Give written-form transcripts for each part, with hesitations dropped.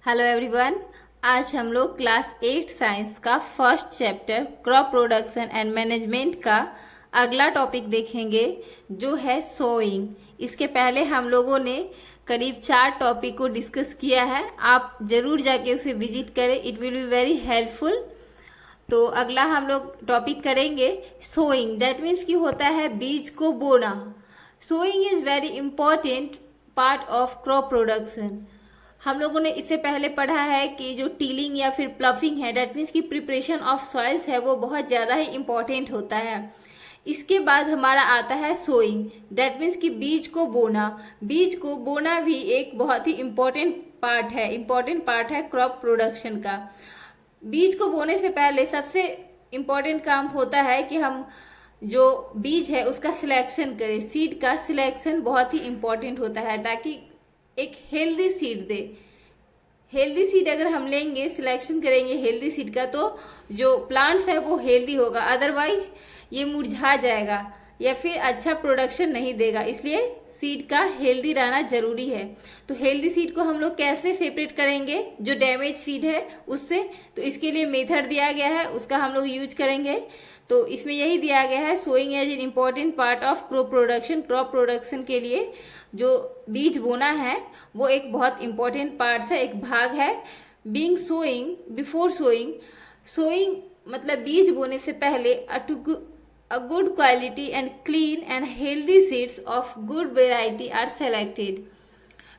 Hello everyone. आज हम लोग क्लास 8 साइंस का first chapter crop production and management का अगला टॉपिक देखेंगे जो है सोइंग। इसके पहले हम लोगों ने करीब 4 टॉपिक को डिस्कस किया है। आप ज़रूर जाके उसे विजिट करें, it will be very helpful. तो अगला हम लोग टॉपिक करेंगे सोइंग। दैट मीन्स कि होता है बीज को बोना। Sowing is very important part of crop production. हम लोगों ने इससे पहले पढ़ा है कि जो टीलिंग या फिर प्लफिंग है, डेट मीन्स की प्रिपरेशन ऑफ सॉइल्स है, वो बहुत ज़्यादा ही इम्पॉर्टेंट होता है। इसके बाद हमारा आता है सोइंग। डेट मीन्स कि बीज को बोना। बीज को बोना भी एक बहुत ही इम्पॉर्टेंट पार्ट है क्रॉप प्रोडक्शन का। बीज को बोने से पहले सबसे इम्पॉर्टेंट काम होता है कि हम जो बीज है उसका सिलेक्शन करें। सीड का सिलेक्शन बहुत ही इम्पॉर्टेंट होता है ताकि एक हेल्दी सीड दे। हेल्दी सीड अगर हम लेंगे, सिलेक्शन करेंगे हेल्दी सीड का, तो जो प्लांट्स है वो हेल्दी होगा। अदरवाइज ये मुरझा जाएगा या फिर अच्छा प्रोडक्शन नहीं देगा। इसलिए सीड का हेल्दी रहना जरूरी है। तो हेल्दी सीड को हम लोग कैसे सेपरेट करेंगे जो डैमेज सीड है उससे, तो इसके लिए मेथड दिया गया है, उसका हम लोग यूज करेंगे। तो इसमें यही दिया गया है, sowing as an important part of crop production. Crop production के लिए जो बीज बोना है वो एक बहुत इम्पॉर्टेंट पार्ट है, एक भाग है। Being sowing before sowing, sowing मतलब बीज बोने से पहले a good quality and clean and healthy seeds of good variety are selected।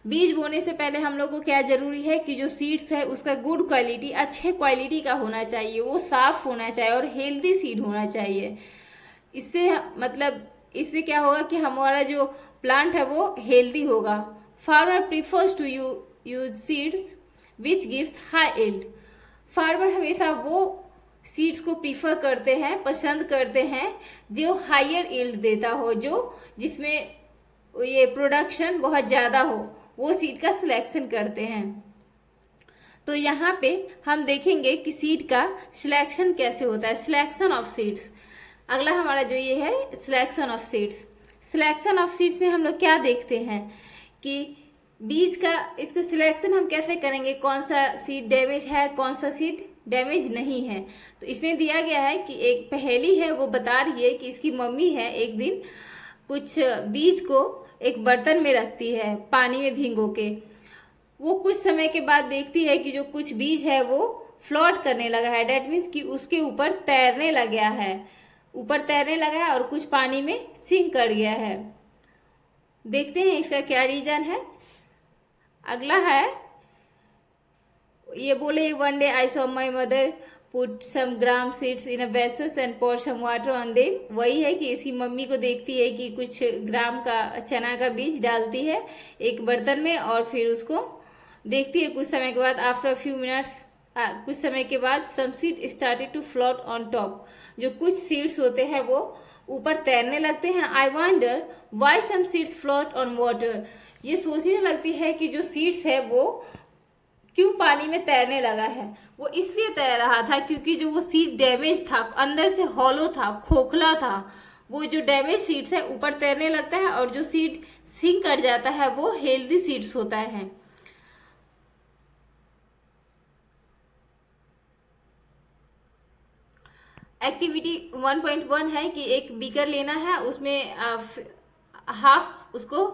बीज बोने से पहले हम लोग को क्या जरूरी है कि जो सीड्स है उसका गुड क्वालिटी, अच्छे क्वालिटी का होना चाहिए, वो साफ होना चाहिए और हेल्दी सीड होना चाहिए। इससे मतलब इससे क्या होगा कि हमारा जो प्लांट है वो हेल्दी होगा। Farmer prefers to use seeds which gives high yield. Farmer हमेशा वो सीड्स को प्रीफर करते हैं, पसंद करते हैं जो हायर यील्ड देता हो, जो जिसमें ये प्रोडक्शन बहुत ज़्यादा हो, वो सीड का सिलेक्शन करते हैं। तो यहाँ पे हम देखेंगे कि सीड का सिलेक्शन कैसे होता है, सिलेक्शन ऑफ सीड्स। अगला हमारा जो ये है selection of seeds. Selection of seeds में हम लोग क्या देखते हैं कि बीज का इसको सिलेक्शन हम कैसे करेंगे, कौन सा सीड डैमेज है, कौन सा सीड डैमेज नहीं है। तो इसमें दिया गया है कि एक पहेली है, वो बता रही है कि इसकी मम्मी है एक दिन कुछ बीज को एक बर्तन में रखती है पानी में भिगो के। वो कुछ समय के बाद देखती है कि जो कुछ बीज है वो फ्लोट करने लगा है। डेट मीन्स कि उसके ऊपर तैरने लग गया है, ऊपर तैरने लगा है और कुछ पानी में सिंक कर गया है। देखते हैं इसका क्या रीजन है। अगला है, ये बोले one day I saw my mother put some gram seeds in a vessels and pour some water on them. वही है कि इसकी मम्मी को देखती है कि कुछ ग्राम का चना का बीज डालती है एक बर्तन में और फिर उसको देखती है कुछ समय के बाद, आफ्टर फ्यू मिनट्स, कुछ समय के बाद some seed started to float on top. जो कुछ सीड्स होते हैं वो ऊपर तैरने लगते हैं। I wonder why some seeds float on water. ये सोचने लगती है कि जो सीड्स है वो क्यों पानी में तैरने लगा है। वो इसलिए तैर रहा था क्योंकि जो वो सीड डैमेज था, अंदर से हॉलो था, खोखला था। वो जो डैमेज सीड्स है ऊपर तैरने लगता है और जो सीड सिंक कर जाता है वो हेल्दी सीड्स होता है। एक्टिविटी 1.1 है कि एक बीकर लेना है, उसमें हाफ उसको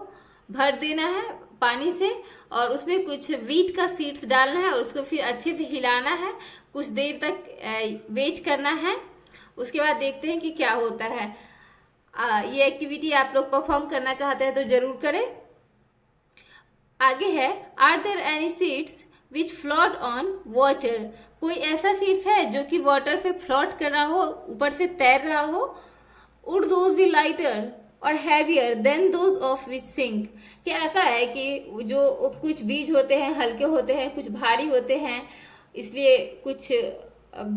भर देना है पानी से और उसमें कुछ वीट का सीड्स डालना है और उसको फिर अच्छे से हिलाना है, कुछ देर तक वेट करना है। उसके बाद देखते हैं कि क्या होता है। ये एक्टिविटी आप लोग परफॉर्म करना चाहते हैं तो जरूर करें। आगे है, are there any seeds which float on water. कोई ऐसा सीड्स है जो कि वाटर पे फ्लोट कर रहा हो, ऊपर से तैर रहा हो। वुड दोज बी लाइटर और heavier than those of which sink. क्या ऐसा है कि जो कुछ बीज होते हैं हल्के होते हैं, कुछ भारी होते हैं, इसलिए कुछ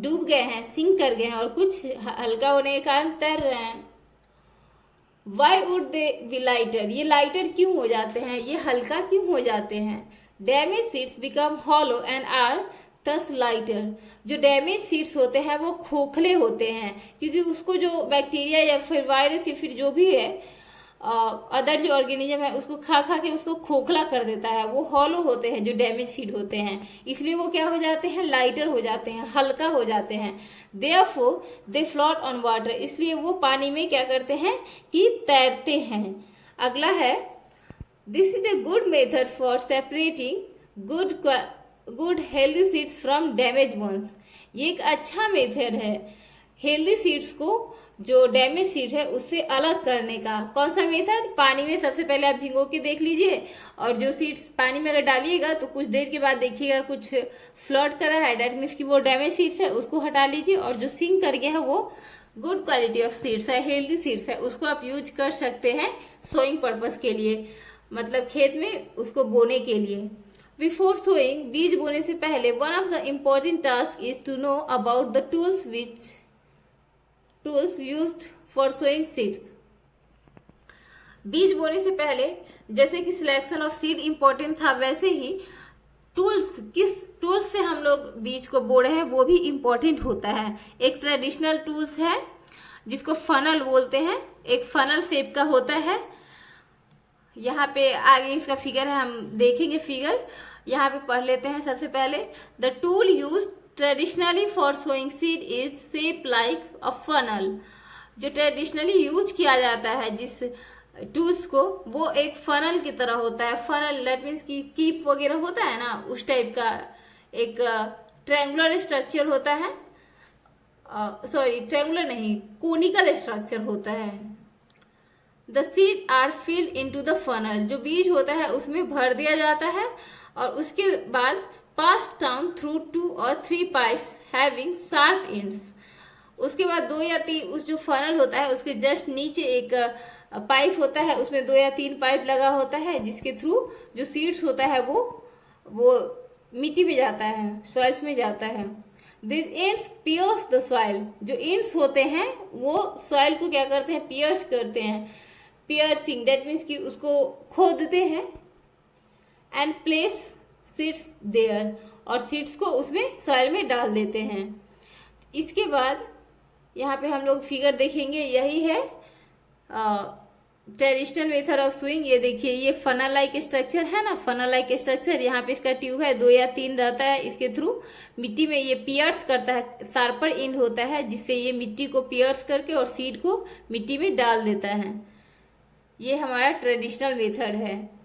डूब गए हैं, सिंक कर गए हैं, और कुछ हल्का होने के कारण तैर रहे हैं। Why would they B lighter. ये लाइटर क्यों हो जाते हैं, ये हल्का क्यों हो जाते हैं। Damage seeds become hollow and are thus lighter. जो डैमेज सीड्स होते हैं वो खोखले होते हैं क्योंकि उसको जो बैक्टीरिया या फिर वायरस या फिर जो भी है अदर जो ऑर्गेनिज्म है उसको खा खा के उसको खोखला कर देता है। वो हॉलो होते हैं जो डैमेज सीड होते हैं, इसलिए वो क्या हो जाते हैं, लाइटर हो जाते हैं, हल्का हो जाते हैं। Therefore they float on water, इसलिए वो पानी में क्या करते हैं कि तैरते हैं। अगला है this is a good method for separating good healthy seeds from damage ones. ये एक अच्छा मेथड है हेल्दी सीड्स को जो डैमेज सीड है उससे अलग करने का। कौन सा मेथड? पानी में सबसे पहले आप भिगो के देख लीजिए, और जो सीड्स पानी में अगर डालिएगा तो कुछ देर के बाद देखिएगा कुछ फ्लोट कर रहा है, डेट मीन्स की वो डैमेज सीड्स है, उसको हटा लीजिए। और जो सिंक कर गया है वो गुड क्वालिटी ऑफ सीड्स है, हेल्दी सीड्स है, उसको आप यूज कर सकते हैं सोइंग पर्पज के लिए, मतलब खेत में उसको बोने के लिए। बिफोर सोइंग, बीज बोने से पहले, one of the important task is to know about the tools used for sowing seeds. बीज बोने से पहले जैसे कि सिलेक्शन ऑफ सीड इंपॉर्टेंट था, वैसे ही टूल्स, किस टूल्स से हम लोग बीज को बो रहे हैं वो भी इम्पोर्टेंट होता है। एक ट्रेडिशनल टूल्स है जिसको फनल बोलते हैं, एक फनल शेप का होता है। यहाँ पे आगे इसका फिगर है, हम देखेंगे फिगर, यहाँ पे पढ़ लेते हैं। सबसे पहले the tool use traditionally for sowing seed is shape like a funnel. जो ट्रेडिशनली यूज किया जाता है जिस टूल्स को, वो एक फनल की तरह होता है। फनल दैट मीन्स की कीप वगैरह होता है ना, उस टाइप का एक ट्रायंगुलर स्ट्रक्चर होता है, सॉरी ट्रायंगुलर नहीं, कोनिकल स्ट्रक्चर होता है। The seed are filled into the funnel, जो बीज होता है उसमें भर दिया जाता है, और उसके बाद pass down through 2 or 3 pipes having sharp ends. उसके बाद 2 या 3, उस जो फनल होता है उसके जस्ट नीचे एक पाइप होता है, उसमें 2 या 3 पाइप लगा होता है, जिसके थ्रू जो सीड्स होता है वो मिट्टी में जाता है, सॉइल्स में जाता है। This ends pierce the soil, जो एंड्स होते हैं वो सॉइल को क्या करते हैं, पियर्स करते हैं। पियर्सिंग दैट मीन्स कि उसको खोदते हैं। एंड प्लेस सीड्स देयर, और सीड्स को उसमें सॉइल में डाल देते हैं। इसके बाद यहाँ पे हम लोग फिगर देखेंगे, यही है ट्रेडिशनल मेथड ऑफ सोइंग। ये देखिए, ये फनल लाइक स्ट्रक्चर है ना, फनल लाइक स्ट्रक्चर, यहाँ पे इसका ट्यूब है, 2 या 3 रहता है, इसके थ्रू मिट्टी में ये पियर्स करता है, शार्पर एंड होता है, जिससे ये मिट्टी को पियर्स करके और सीड को मिट्टी में डाल देता है। ये हमारा ट्रेडिशनल मेथड है।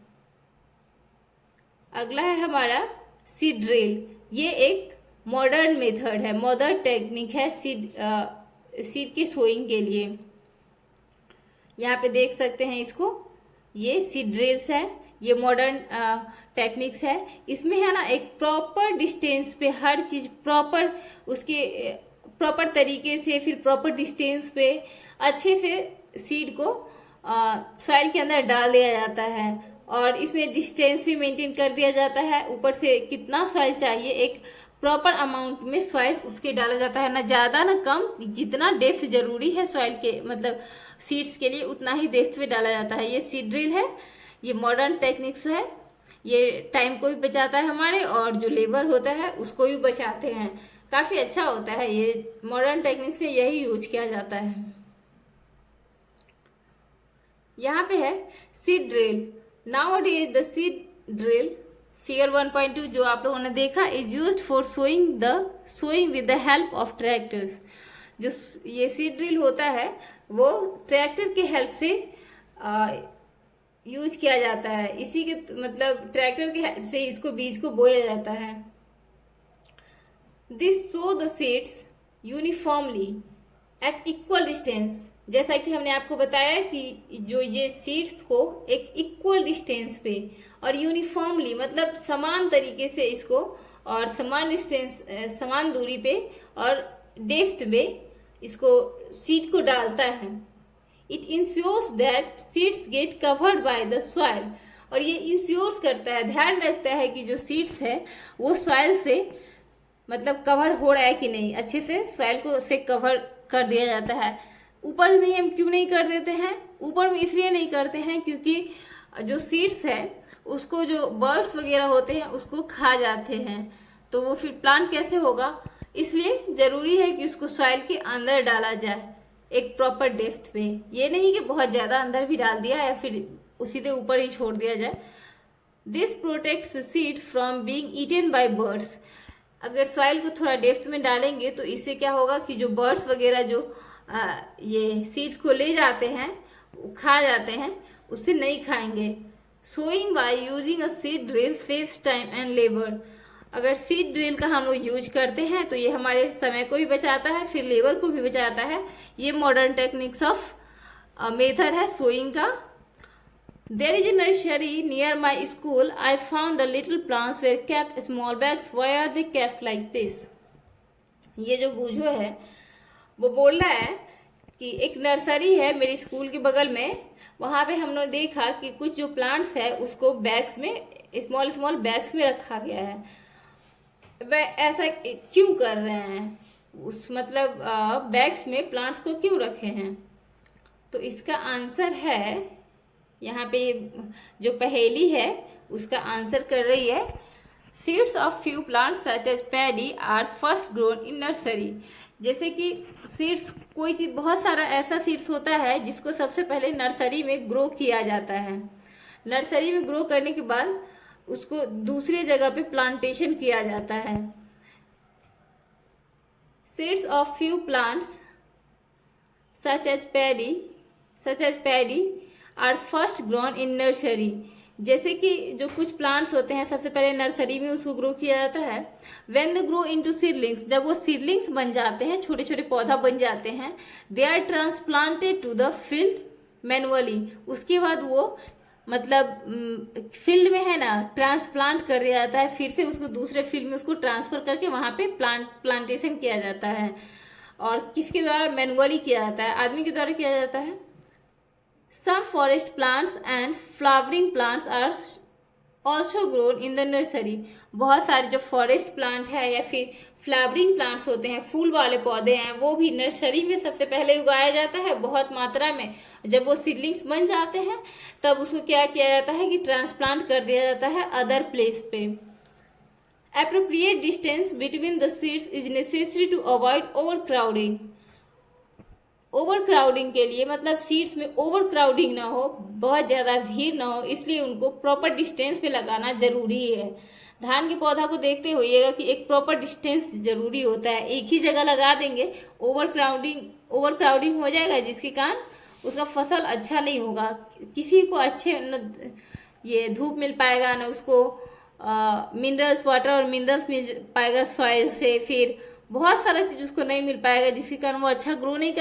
अगला है हमारा सीड ड्रिल। ये एक मॉडर्न मेथड है, मॉडर्न टेक्निक है सीड के सोइंग के लिए। यहाँ पे देख सकते हैं इसको, ये सीड ड्रिल्स है, ये मॉडर्न टेक्निक्स है। इसमें है ना एक प्रॉपर डिस्टेंस पे हर चीज प्रॉपर, उसके प्रॉपर तरीके से, फिर प्रॉपर डिस्टेंस पे अच्छे से सीड को सॉइल के अंदर डाल दिया जाता है, और इसमें डिस्टेंस भी मेंटेन कर दिया जाता है। ऊपर से कितना सॉइल चाहिए, एक प्रॉपर अमाउंट में सॉइल उसके डाला जाता है, ना ज्यादा ना कम, जितना डेप्थ जरूरी है सॉइल के मतलब सीड्स के लिए उतना ही डेप्थ में डाला जाता है। ये सीड ड्रिल है, ये मॉडर्न टेक्निक्स है। ये टाइम को भी बचाता है हमारे, और जो लेबर होता है उसको भी बचाते हैं, काफी अच्छा होता है। ये मॉडर्न टेक्निक्स में यही यूज किया जाता है। यहाँ पे है seed drill. Nowadays the seed drill figure 1.2 जो आप लोगों ने देखा is used for sowing with the help of tractors. जो ये सीड ड्रिल होता है वो ट्रैक्टर के हेल्प से यूज किया जाता है। इसी के मतलब ट्रैक्टर के हेल्प से इसको बीज को बोया जाता है। This so the seeds uniformly eight equal distance. जैसा कि हमने आपको बताया कि जो ये सीड्स को एक इक्वल डिस्टेंस पे और यूनिफॉर्मली मतलब समान तरीके से इसको और समान डिस्टेंस समान दूरी पे और डेप्थ में इसको सीड को डालता है। It ensures that seeds get covered by the soil. और ये इंश्योर्स करता है, ध्यान रखता है कि जो सीड्स है वो सॉइल से मतलब कवर हो रहा है कि नहीं, अच्छे से सॉइल को से कवर कर दिया जाता है। ऊपर में हम क्यों नहीं कर देते हैं, ऊपर में इसलिए नहीं करते हैं क्योंकि जो सीड्स है उसको जो बर्ड्स वगैरह होते हैं उसको खा जाते हैं, तो वो फिर प्लांट कैसे होगा, इसलिए जरूरी है कि उसको सॉइल के अंदर डाला जाए। एक प्रॉपर डेप्थ पे, ये नहीं कि बहुत ज्यादा अंदर भी डाल दिया या फिर सीधे ऊपर ही छोड़ दिया जाए। This protects seed from being eaten bye birds. अगर सॉइल को थोड़ा डेप्थ में डालेंगे तो इससे क्या होगा कि जो बर्ड्स वगैरह जो ये सीड्स को ले जाते हैं, खा जाते हैं, उससे नहीं खाएंगे। Sowing by using a seed drill saves time and labour. अगर सीड ड्रिल का हम लोग यूज करते हैं तो ये हमारे समय को भी बचाता है, फिर लेबर को भी बचाता है। ये मॉडर्न टेक्निक्स ऑफ मेथड है सोइंग का। There is a nursery near my school. I found the little plants were kept small bags. Why are they kept like this? ये जो बूझो है वो बोल रहा है कि एक नर्सरी है मेरी स्कूल के बगल में, वहाँ पे हमने देखा कि कुछ जो प्लांट्स है उसको बैग्स में, स्मॉल स्मॉल बैग्स में रखा गया है। वह ऐसा क्यों कर रहे हैं, उस मतलब बैग्स में प्लांट्स को क्यों रखे हैं? तो इसका आंसर है, यहाँ पे जो पहेली है उसका आंसर कर रही है, seeds of few plants such as paddy are first grown in nursery. जैसे कि सीड्स, कोई चीज, बहुत सारा ऐसा सीड्स होता है जिसको सबसे पहले नर्सरी में ग्रो किया जाता है। नर्सरी में ग्रो करने के बाद उसको दूसरी जगह पे प्लांटेशन किया जाता है। Seeds of few plants such as paddy are first grown in nursery. जैसे कि जो कुछ प्लांट्स होते हैं सबसे पहले नर्सरी में उसको ग्रो किया जाता है। When they grow into seedlings, जब वो सीडलिंग्स बन जाते हैं, छोटे छोटे पौधा बन जाते हैं, they are transplanted to the field manually. उसके बाद वो मतलब फील्ड में है ना, ट्रांसप्लांट कर दिया जाता है, फिर से उसको दूसरे फील्ड में उसको ट्रांसफर करके वहां पे प्लांटेशन किया जाता है। और किसके द्वारा? मैनुअली किया जाता है, आदमी के द्वारा किया जाता है। Some forest plants and flowering plants are also grown in the nursery. बहुत सारे जो फॉरेस्ट प्लांट है या फिर फ्लावरिंग प्लांट्स होते हैं, फूल वाले पौधे हैं, वो भी नर्सरी में सबसे पहले उगाया जाता है बहुत मात्रा में। जब वो सीडलिंग्स बन जाते हैं तब उसको क्या किया जाता है कि ट्रांसप्लांट कर दिया जाता है अदर प्लेस पे। Appropriate distance between the seeds is necessary to avoid overcrowding. Over crowding के लिए मतलब सीड्स में ओवर क्राउडिंग ना हो, बहुत ज्यादा भीड़ ना हो, इसलिए उनको प्रॉपर डिस्टेंस पे लगाना जरूरी है। धान के पौधा को देखते होइएगा कि एक प्रॉपर डिस्टेंस जरूरी होता है। एक ही जगह लगा देंगे, ओवर क्राउडिंग हो जाएगा, जिसके कारण उसका फसल अच्छा नहीं होगा। किसी को अच्छे न ये धूप मिल पाएगा, न उसको मिनरल्स, वाटर और मिनरल्स मिल पाएगा सॉइल से, फिर बहुत सारा चीज उसको नहीं मिल पाएगा, जिसके कारण वो अच्छा ग्रो नहीं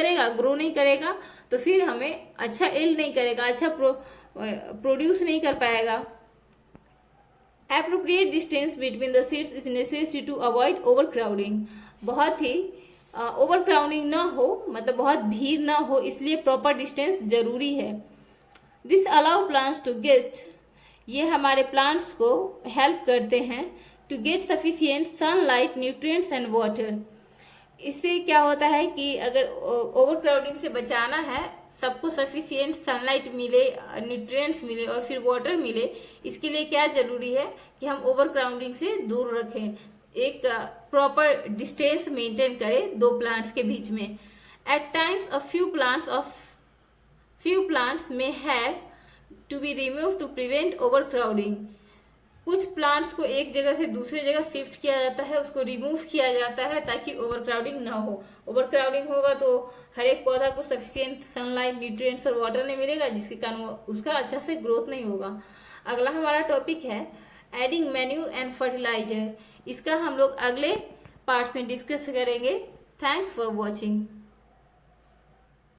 करेगा तो फिर हमें अच्छा एल नहीं करेगा, अच्छा प्रोड्यूस नहीं कर पाएगा। Appropriate distance between the seeds is necessary to avoid over crowding. बहुत ही ओवर क्राउडिंग ना हो, मतलब बहुत भीड़ ना हो, इसलिए प्रॉपर डिस्टेंस जरूरी है। This allow plants to get, ये हमारे प्लांट्स को हेल्प करते हैं to get sufficient sunlight, nutrients and water. इससे क्या होता है कि अगर ओवर क्राउडिंग से बचाना है, सबको सफिशियंट सनलाइट मिले, न्यूट्रिएंट्स मिले और फिर वाटर मिले, इसके लिए क्या जरूरी है कि हम ओवर क्राउडिंग से दूर रखें, एक प्रॉपर डिस्टेंस मेंटेन करें दो प्लांट्स के बीच में। At times a few plants may have to be remove to prevent overcrowding. कुछ प्लांट्स को एक जगह से दूसरी जगह शिफ्ट किया जाता है, उसको रिमूव किया जाता है ताकि ओवर क्राउडिंग ना हो। ओवर क्राउडिंग होगा तो हर एक पौधा को सफिशिएंट सनलाइट, न्यूट्रिएंट्स और वाटर नहीं मिलेगा, जिसके कारण उसका अच्छा से ग्रोथ नहीं होगा। अगला हमारा टॉपिक है एडिंग मैन्यूर एंड फर्टिलाइजर। इसका हम लोग अगले पार्ट में डिस्कस करेंगे। Thanks for watching.